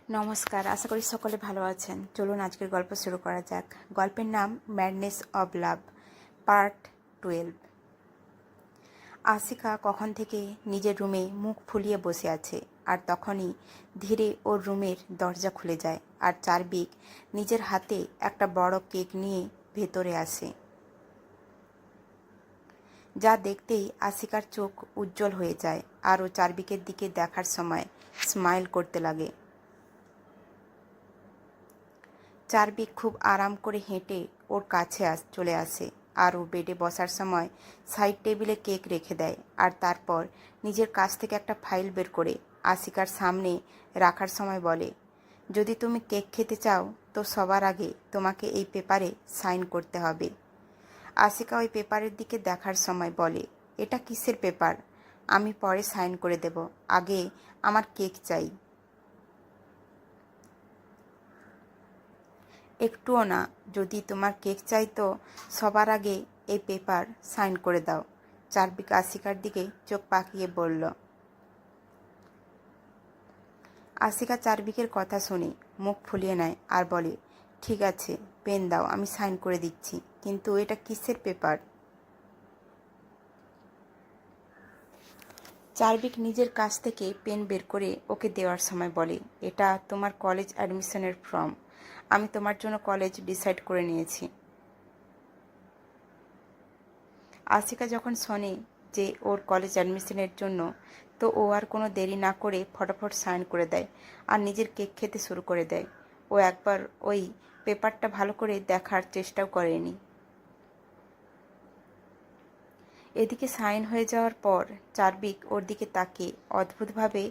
নমস্কার, আশা করি সকলে ভালো আছেন। চলুন আজকের গল্প শুরু করা যাক। গল্পের নাম madness of love, part 12। Ashika কখন থেকে নিজের রুমে মুখ ফুলিয়ে বসে আছে, আর তখনই ধীরে ওর রুমের দরজা খুলে যায়, আর চারবিক নিজের হাতে একটা বড় কেক নিয়ে ভেতরে আসে। যা দেখতেই আশিকার চোখ উজ্জ্বল হয়ে যায়, আর ও চারবিকের দিকে দেখার সময় স্মাইল করতে লাগে। চারবিক খুব আরাম করে হেঁটে ওর কাছে চলে আসে, আর ও বেডে বসার সময় সাইড টেবিলে কেক রেখে দেয়, আর তারপর নিজের কাছ থেকে একটা ফাইল বের করে আশিকার সামনে রাখার সময় বলে, যদি তুমি কেক খেতে চাও তো সবার আগে তোমাকে এই পেপারে সাইন করতে হবে। আশিকা ওই পেপারের দিকে দেখার সময় বলে, এটা কিসের পেপার? আমি পরে সাইন করে দেব, আগে আমার কেক চাই। একটুও না, যদি তোমার কেক চাই তো সবার আগে এই পেপার সাইন করে দাও। চারবিক আশিকার দিকে চোখ পাকিয়ে বলল। আশিকা চারবিকের কথা শুনে মুখ ফুলিয়ে নেয় আর বলে, ঠিক আছে, পেন দাও, আমি সাইন করে দিচ্ছি, কিন্তু এটা কিসের পেপার? চারবিক নিজের কাছ থেকে পেন বের করে ওকে দেওয়ার সময় বলে, এটা তোমার কলেজ অ্যাডমিশনের ফর্ম। আমি তোমার জন্য কলেজ ডিসাইড করে নিয়েছি। আশিকা যখন শোনে যে ওর কলেজ অ্যাডমিশনের জন্য, তো ও আর কোনো দেরি না করে ফটাফট সাইন করে দেয় আর নিজের কেক খেতে শুরু করে দেয়। ও একবার ওই পেপারটা ভালো করে দেখার চেষ্টাও করেনি। এদিকে সাইন হয়ে যাওয়ার পর চারবিক ওর দিকে তাকিয়ে অদ্ভুতভাবে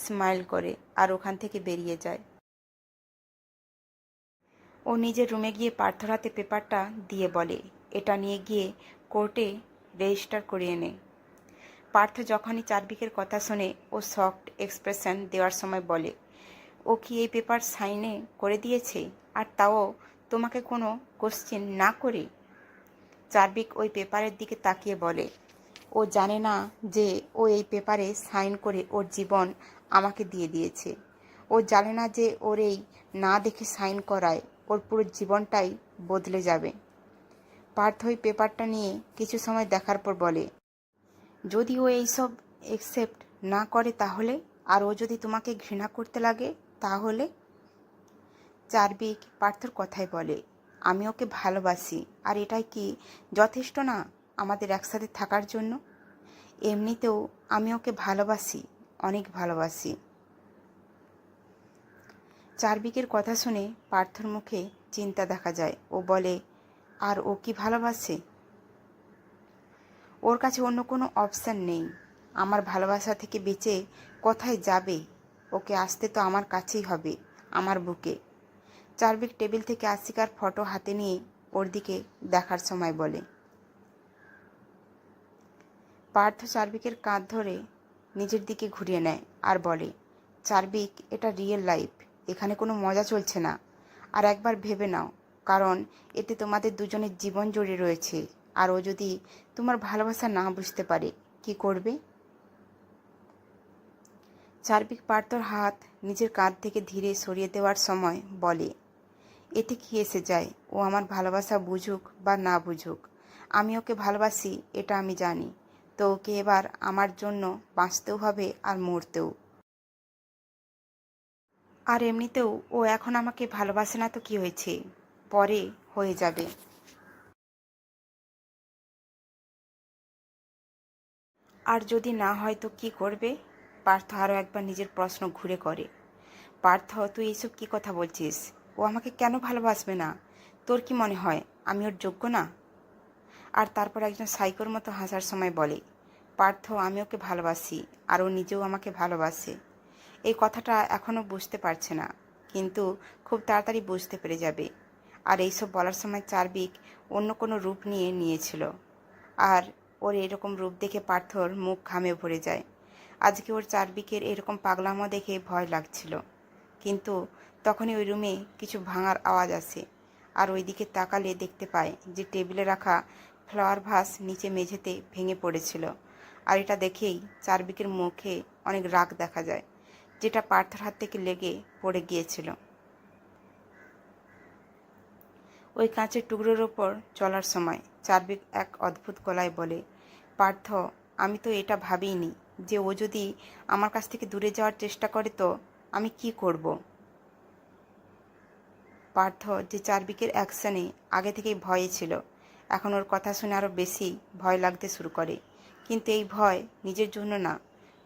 স্মাইল করে আর ওখান থেকে বেরিয়ে যায়। ও নিজের রুমে গিয়ে পার্থর হাতে পেপারটা দিয়ে বলে, এটা নিয়ে গিয়ে কোর্টে রেজিস্টার করিয়ে নে। পার্থ যখনই চারবিকের কথা শুনে ও শকড এক্সপ্রেশন দেওয়ার সময় বলে, ও কি এই পেপার সাইনে করে দিয়েছে, আর তাও তোমাকে কোনো কোশ্চেন না করে? চারবিক ওই পেপারের দিকে তাকিয়ে বলে, ও জানে না যে ও এই পেপারে সাইন করে ওর জীবন আমাকে দিয়ে দিয়েছে। ও জানে না যে ওর এই না দেখে সাইন করায় ওর পুরো জীবনটাই বদলে যাবে। পার্থ ওই পেপারটা নিয়ে কিছু সময় দেখার পর বলে, যদি ও এইসব অ্যাকসেপ্ট না করে তাহলে, আর ও যদি তোমাকে ঘৃণা করতে লাগে তাহলে? চারবিক পার্থর কথাই বলে, আমি ওকে ভালোবাসি, আর এটাই কি যথেষ্ট না আমাদের একসাথে থাকার জন্য? এমনিতেও আমি ওকে ভালোবাসি, অনেক ভালোবাসি। চারবিকের কথা শুনে পার্থর মুখে চিন্তা দেখা যায়। ও বলে, আর ও কি ভালোবাসে? ওর কাছে অন্য কোনো অপশান নেই। আমার ভালোবাসা থেকে বেঁচে কোথায় যাবে? ওকে আসতে তো আমার কাছেই হবে, আমার বুকে। চারবিক টেবিল থেকে আশিকার ফটো হাতে নিয়ে ওর দিকে দেখার সময় বলে। পার্থ চারবিকের কাঁধ ধরে নিজের দিকে ঘুরিয়ে নেয় আর বলে, চারবিক, এটা রিয়েল লাইফ, এখানে কোনো মজা চলছে না। আর একবার ভেবে নাও, কারণ এতে তোমাদের দুজনের জীবন জড়িয়ে রয়েছে। আর ও যদি তোমার ভালোবাসা না বুঝতে পারে, কি করবে? চারবিক পার্থর হাত নিজের কাঁধ থেকে ধীরে সরিয়ে দেওয়ার সময় বলে, এতে কি এসে যায়? ও আমার ভালোবাসা বুঝুক বা না বুঝুক, আমি ওকে ভালোবাসি, এটা আমি জানি। তো ওকে এবার আমার জন্য বাঁচতেও হবে আর মরতেও। আর এমনিতেও ও এখন আমাকে ভালোবাসে না তো কি হয়েছে, পরে হয়ে যাবে। আর যদি না হয় তো কি করবে? পার্থ আরও একবার নিজের প্রশ্ন ঘুরে করে। পার্থ, তুই এইসব কী কথা বলছিস? ও আমাকে কেন ভালোবাসবে না? তোর কি মনে হয় আমি ওর যোগ্য না? আর তারপর একজন সাইকোর মতো হাসার সময় বলে, পার্থ, আমি ওকে ভালোবাসি, আর ও নিজেও আমাকে ভালোবাসে। এই কথাটা এখনও বুঝতে পারছে না, কিন্তু খুব তাড়াতাড়ি বুঝতে পেরে যাবে। আর এইসব বলার সময় চারবিক অন্য কোনো রূপ নিয়েছিল, আর ওর এরকম রূপ দেখে পার্থর মুখ ঘামে ভরে যায়। আজকে ওর চারবিকের এরকম পাগলামো দেখে ভয় লাগছিল, কিন্তু তখনই ওই রুমে কিছু ভাঙার আওয়াজ আসে, আর ওই দিকে তাকালে দেখতে পায় যে টেবিলে রাখা ফ্লাওয়ার ভাস নিচে মেঝেতে ভেঙে পড়েছিল। আর এটা দেখেই চারবিকের মুখে অনেক রাগ দেখা যায়। যেটা পার্থর হাত থেকে লেগে পড়ে গিয়েছিল। ওই কাঁচের টুকরোর ওপর চলার সময় চার্ভিক এক অদ্ভুত গলায় বলে, পার্থ, আমি তো এটা ভাবিনি যে ও যদি আমার কাছ থেকে দূরে যাওয়ার চেষ্টা করে তো আমি কি করব। পার্থ, যে চার্ভিকের অ্যাকশনে আগে থেকেই ভয়ে ছিল, এখন ওর কথা শুনে আরও বেশি ভয় লাগতে শুরু করে। কিন্তু এই ভয় নিজের জন্য না,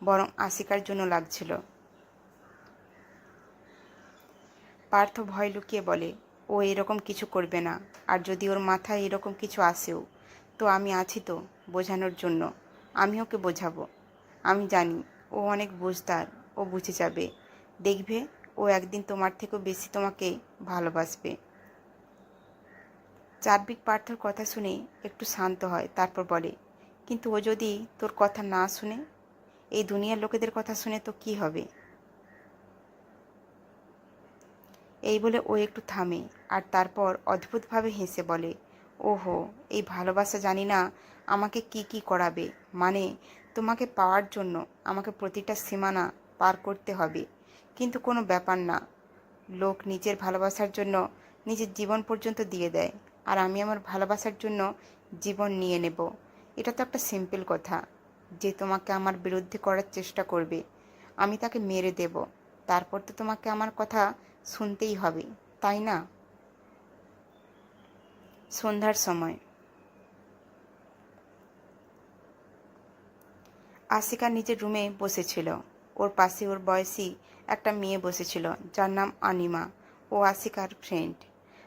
বরং আশিকার জন্য লাগছিল। পার্থ ভয় লুকিয়ে বলে, ও এরকম কিছু করবে না, আর যদি ওর মাথায় এরকম কিছু আসেও তো আমি আছি তো বোঝানোর জন্য। আমি ওকে বোঝাবো। আমি জানি ও অনেক বুঝদার, ও বুঝে যাবে। দেখবে ও একদিন তোমার থেকেও বেশি তোমাকে ভালোবাসবে। চার্ভিক পার্থর কথা শুনে একটু শান্ত হয়, তারপর বলে, কিন্তু ও যদি তোর কথা না শুনে? এই দুনিয়ার লোকেদের কথা শুনে তো কি হবে? এই বলে ও একটু থামে, আর তারপর অদ্ভুতভাবে হেসে বলে, ওহো, এই ভালোবাসা জানি না আমাকে কি কি করাবে। মানে তোমাকে পাওয়ার জন্য আমাকে প্রতিটা সীমানা পার করতে হবে। কিন্তু কোনো ব্যাপার না, লোক নিজের ভালোবাসার জন্য নিজের জীবন পর্যন্ত দিয়ে দেয়, আর আমি আমার ভালোবাসার জন্য জীবন নিয়ে নেব। এটা তো একটা সিম্পল কথা। যে তোমাকে আমার বিরুদ্ধে করার চেষ্টা করবে আমি তাকে মেরে দেব। তারপর তো তোমাকে আমার কথা শুনতেই হবে, তাই না? সন্ধ্যার সময় আশিকা নিজের রুমে বসেছিল। ওর পাশে ওর বয়সী একটা মেয়ে বসেছিল, যার নাম অনিমা। ও আশিকার ফ্রেন্ড।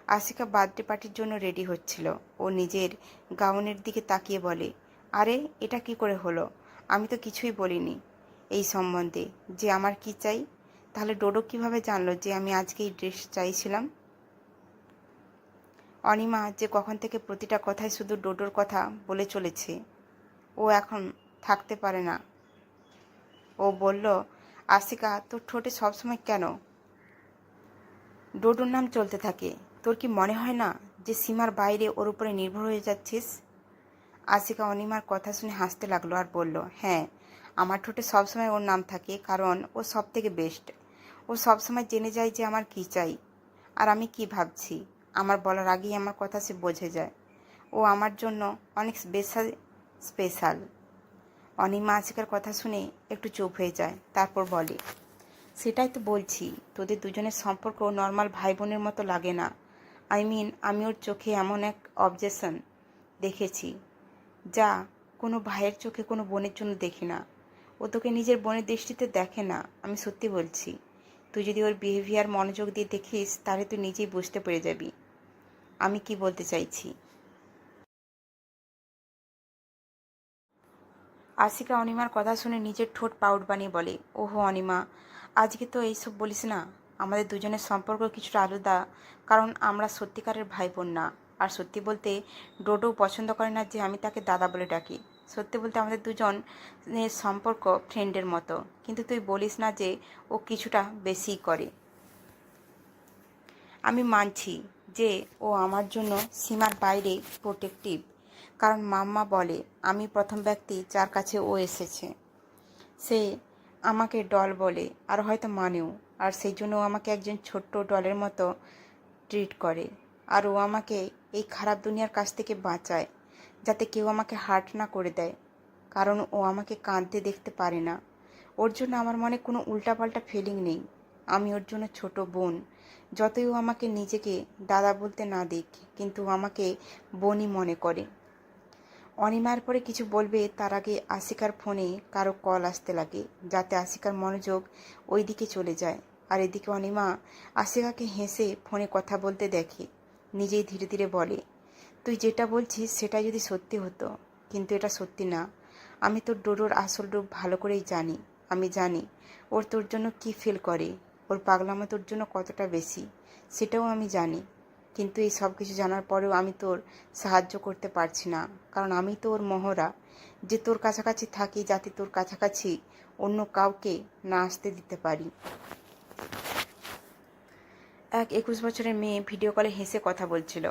আশিকা বার্থডে পার্টির জন্য রেডি হচ্ছিল। ও নিজের গাউনের দিকে তাকিয়ে বলে, আরে এটা কি করে হলো? আমি তো কিছুই বলিনি এই সম্বন্ধে যে আমার কি চাই। তাহলে ডোডো কিভাবে জানলো যে আমি আজকে এই ড্রেস চাইছিলাম? অনিমা যে কখন থেকে প্রতিটা কথায় শুধু ডোডোর কথা বলে চলেছে। ও এখন থাকতে পারে না। ও বলল, আশিকা, তোর ঠোঁটে সবসময় কেন ডোডোর নাম চলতে থাকে? তোর কি মনে হয় না যে সীমার বাইরে ওর উপরে নির্ভর হয়ে যাচ্ছিস? আশিকা অনিমার কথা শুনে হাসতে লাগলো আর বলল, হ্যাঁ, আমার ঠোঁটে সবসময় ওর নাম থাকে, কারণ ও সব থেকে বেস্ট। ও সবসময় জেনে যায় যে আমার কী চাই আর আমি কি ভাবছি। আমার বলার আগেই আমার কথা সে বোঝে যায়। ও আমার জন্য অনেক স্পেশাল স্পেশাল। অনিমা আশিকার কথা শুনে একটু চুপ হয়ে যায়, তারপর বলে, সেটাই তো বলছি, তোদের দুজনের সম্পর্ক নর্মাল ভাই বোনের মতো লাগে না। আমি ওর চোখে এমন এক অবজেশন দেখেছি যা কোনো ভাইয়ের চোখে কোনো বোনের জন্য দেখি না। ও তোকে নিজের বোনের দৃষ্টিতে দেখে না, আমি সত্যি বলছি। তুই যদি ওর বিহেভিয়ার মনোযোগ দিয়ে দেখিস তাহলে তুই নিজেই বুঝতে পেরে যাবি আমি কি বলতে চাইছি। আশিকা অনিমার কথা শুনে নিজের ঠোঁট পাউট বানিয়ে বলে, ওহো অনিমা, আজকে তো এইসব বলিস না। আমাদের দুজনের সম্পর্ক কিছুটা আলাদা, কারণ আমরা সত্যিকারের ভাই বোন না। আর সত্যি বলতে ডোডো পছন্দ করে না যে আমি তাকে দাদা বলে ডাকি। সত্যি বলতে আমাদের দুজনের সম্পর্ক ফ্রেন্ডের মতো, কিন্তু তুই বলিস না যে ও কিছুটা বেশিই করে। আমি মানছি যে ও আমার জন্য সীমার বাইরে প্রোটেক্টিভ, কারণ মাম্মা বলে আমি প্রথম ব্যক্তি যার কাছে ও এসেছে। সে আমাকে ডল বলে আর হয়তো মানেও, আর সেই জন্য ও আমাকে একজন ছোট্ট ডলের মতো ট্রিট করে। আর ও আমাকে এই খারাপ দুনিয়ার কাছ থেকে বাঁচায়, যাতে কেউ আমাকে হার্ট না করে দেয়, কারণ ও আমাকে কাঁদতে দেখতে পারে না। ওর জন্য আমার মনে কোনো উল্টাপাল্টা ফিলিং নেই। আমি ওর জন্য ছোট বোন। যতই ও আমাকে নিজেকে দাদা বলতে না দিক, কিন্তু ও আমাকে বোনই মনে করে। অনিমার পরে কিছু বলবে তার আগে আশিকার ফোনে কারো কল আসতে লাগে, যাতে আশিকার মনোযোগ ওই দিকে চলে যায়। আর এদিকে অনিমা আশিকাকে হেসে ফোনে কথা বলতে দেখে। নিজেই ধীরে ধীরে বলে, তুই যেটা বলছিস সেটা যদি সত্যি হতো, কিন্তু এটা সত্যি না। আমি তোর ডোডোর আসল রূপ ভালো করেই জানি। আমি জানি ওর তোর জন্য কী ফিল করে, ওর পাগলামো তোর জন্য কতটা বেশি, সেটাও আমি জানি। কিন্তু এই সব কিছু জানার পরেও আমি তোর সাহায্য করতে পারছি না, কারণ আমি তো ওর মহড়া, যে তোর কাছাকাছি থাকি যাতে তোর কাছাকাছি অন্য কাউকে না আসতে দিতে পারি। এক 21 বছরের মেয়ে ভিডিও কলে হেসে কথা বলছিল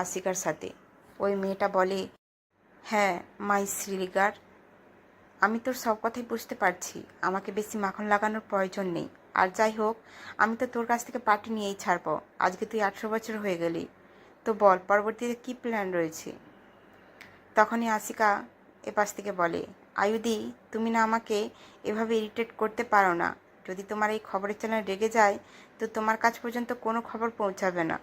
আশিকার সাথে। ওই মেয়েটা বলে, হ্যাঁ মাই শ্রীলিগার, আমি তোর সব কথাই বুঝতে পারছি, আমাকে বেশি মাখন লাগানোর প্রয়োজন নেই। আর যাই হোক, আমি তো তোর কাছ থেকে পার্টি নিয়েই ছাড়বো। আজকে তুই 18 বছর হয়ে গেলি, তো বল পরবর্তীতে কী প্ল্যান রয়েছে। তখনই আশিকা এপাশ থেকে বলে, আয়ুদি, তুমি না আমাকে এভাবে ইরিটেট করতে পারো না। যদি তোমার এই খবরের চ্যানেল রেগে যায়, তো তোমার কাছ পর্যন্ত কোনো খবর পৌঁছাবে না।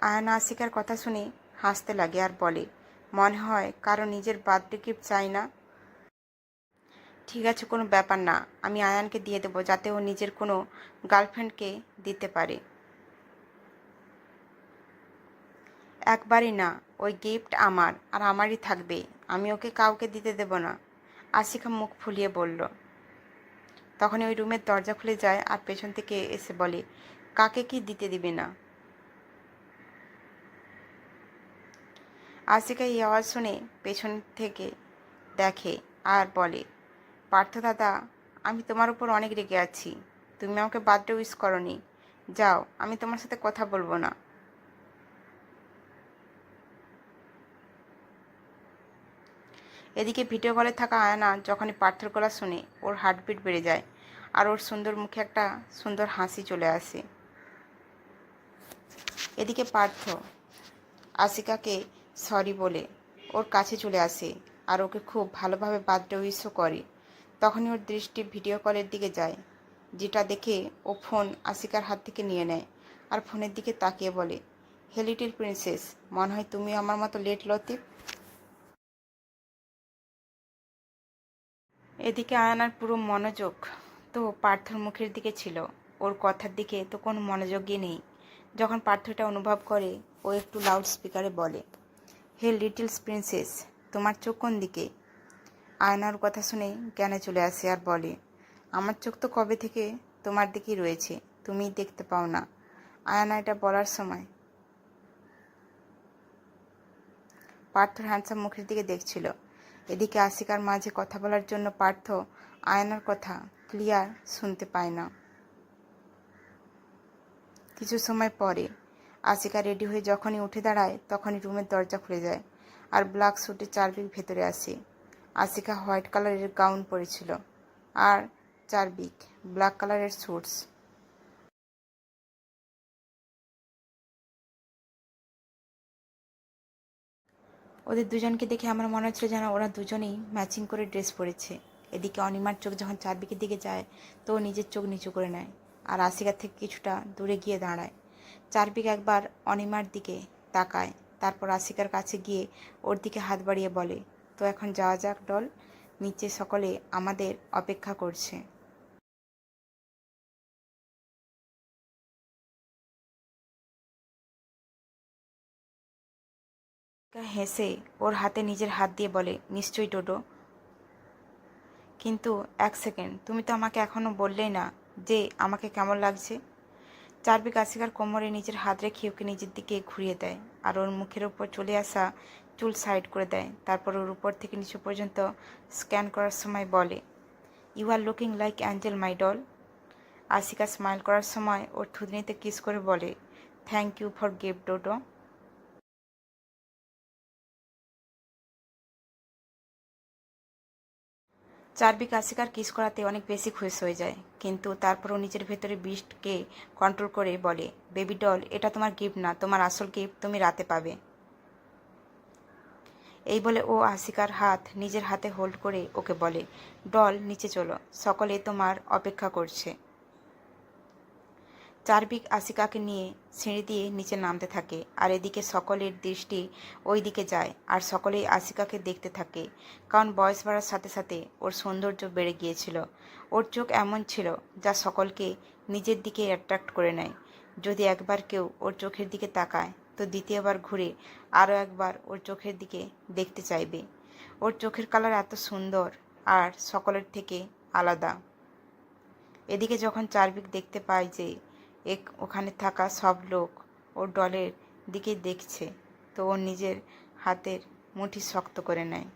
আয়ানা আশিকার কথা শুনে হাসতে লাগে আর বলে, মনে হয় কারো নিজের বার্থডে গিফট চাই না। ঠিক আছে, কোনো ব্যাপার না, আমি আয়ানকে দিয়ে দেবো, যাতে ও নিজের কোনো গার্লফ্রেন্ডকে দিতে পারে। একবারই না, ওই গিফট আমার আর আমারই থাকবে, আমি ওকে কাউকে দিতে দেব না। আশিকা মুখ ফুলিয়ে বলল। তখন ওই রুমের দরজা খুলে যায় আর পেছন থেকে এসে বলে, কাকে কি দিতে দিবে না। আশিকা এই আওয়াজ শুনে পেছন থেকে দেখে আর বলে, পার্থ দাদা, আমি তোমার উপর অনেক রেগে আছি। তুমি আমাকে বার্থডে উইশ করনি। যাও, আমি তোমার সাথে কথা বলবো না। এদিকে ভিডিও কলে থাকা আয়না যখনই পার্থর গলা শুনে ওর হার্টবিট বেড়ে যায় আর ওর সুন্দর মুখে একটা সুন্দর হাসি চলে আসে। এদিকে পার্থ আশিকাকে সরি বলে ওর কাছে চলে আসে আর ওকে খুব ভালোভাবে বার্থডে উইশও করে। তখনই ওর দৃষ্টি ভিডিও কলের দিকে যায়, যেটা দেখে ও ফোন আশিকার হাত থেকে নিয়ে নেয় আর ফোনের দিকে তাকিয়ে বলে, হে লিটিল প্রিন্সেস, মনে হয় তুমি আমার মতো লেট লতিফ। এদিকে আয়নার পুরো মনোযোগ তো পার্থর মুখের দিকে ছিল, ওর কথার দিকে তো কোনো মনোযোগই নেই। যখন পার্থ এটা অনুভব করে, ও একটু লাউড স্পিকারে বলে, হে লিটল প্রিন্সেস, তোমার চোখ কোন দিকে। আয়নার কথা শুনে জ্ঞানে চলে আসে আর বলে, আমার চোখ তো কবে থেকে তোমার দিকেই রয়েছে, তুমিই দেখতে পাও না। আয়না এটা বলার সময় পার্থর হ্যান্ডসাম মুখের দিকে দেখছিল। এদিকে আশিকার মাঝে কথা বলার জন্য পার্থ আয়নার কথা ক্লিয়ার শুনতে পায় না। কিছু সময় পরে আশিকা রেডি হয়ে যখনই উঠে দাঁড়ায়, তখনই রুমের দরজা খুলে যায় আর ব্ল্যাক স্যুটে চার্বিক ভেতরে আসে। আশিকা হোয়াইট কালারের গাউন পরেছিল আর চার্বিক ব্ল্যাক কালারের স্যুটস। ওদের দুজনকে দেখে আমার মনে হচ্ছিল যেন ওরা দুজনেই ম্যাচিং করে ড্রেস পরেছে। এদিকে অনিমার চোখ যখন চারদিকের দিকে যায়, তো ও নিজের চোখ নিচু করে নেয় আর আশিকার থেকে কিছুটা দূরে গিয়ে দাঁড়ায়। চারদিক একবার অনিমার দিকে তাকায়, তারপর আশিকার কাছে গিয়ে ওর দিকে হাত বাড়িয়ে বলে, তো এখন যাওয়া যাক ডল, নিচে সকলে আমাদের অপেক্ষা করছে। হেসে ওর হাতে নিজের হাত দিয়ে বলে, নিশ্চয়ই ডোডো, কিন্তু এক সেকেন্ড, তুমি তো আমাকে এখনও বললেই না যে আমাকে কেমন লাগছে। চার্বিক আশিকার কোমরে নিজের হাত রেখে ওকে নিজের দিকে ঘুরিয়ে দেয় আর ওর মুখের উপর চলে আসা চুল সাইড করে দেয়। তারপর ওর উপর থেকে নিচু পর্যন্ত স্ক্যান করার সময় বলে, you are looking like angel my doll. Ashika smile করার সময় ওর থুতনিতে কিস করে বলে, thank you for gift Dodo. চার্বিক আশিকার kiss করাতে অনেক বেশি খুশি হয়ে যায়, কিন্তু তারপরও নিজের ভেতরে বিস্টকে কন্ট্রোল করে বলে, বেবি ডল, এটা তোমার গিফট না, তোমার আসল গিফট তুমি রাতে পাবে। এই বলে ও আশিকার হাত নিজের হাতে হোল্ড করে ওকে বলে, ডল নিচে চলো, সকলে তোমার অপেক্ষা করছে। চার্বিক আশিকাকে নিয়ে সিঁড়ি দিয়ে নিচে নামতে থাকে আর এদিকে সকলের দৃষ্টি ওই দিকে যায় আর সকলেই আশিকাকে দেখতে থাকে, কারণ বয়স বাড়ার সাথে সাথে ওর সৌন্দর্য বেড়ে গিয়েছিল। ওর চোখ এমন ছিল যা সকলকে নিজের দিকে অ্যাট্রাক্ট করে নেয়। যদি একবার কেউ ওর চোখের দিকে তাকায়, তো দ্বিতীয়বার ঘুরে আরও একবার ওর চোখের দিকে দেখতে চাইবে। ওর চোখের কালার এত সুন্দর আর সকলের থেকে আলাদা। এদিকে যখন চার্বিক দেখতে পায় যে ওখানে থাকা সব লোক ওর ডলের দিকে দেখছে, তো ও নিজের হাতের মুঠি শক্ত করে নেয়।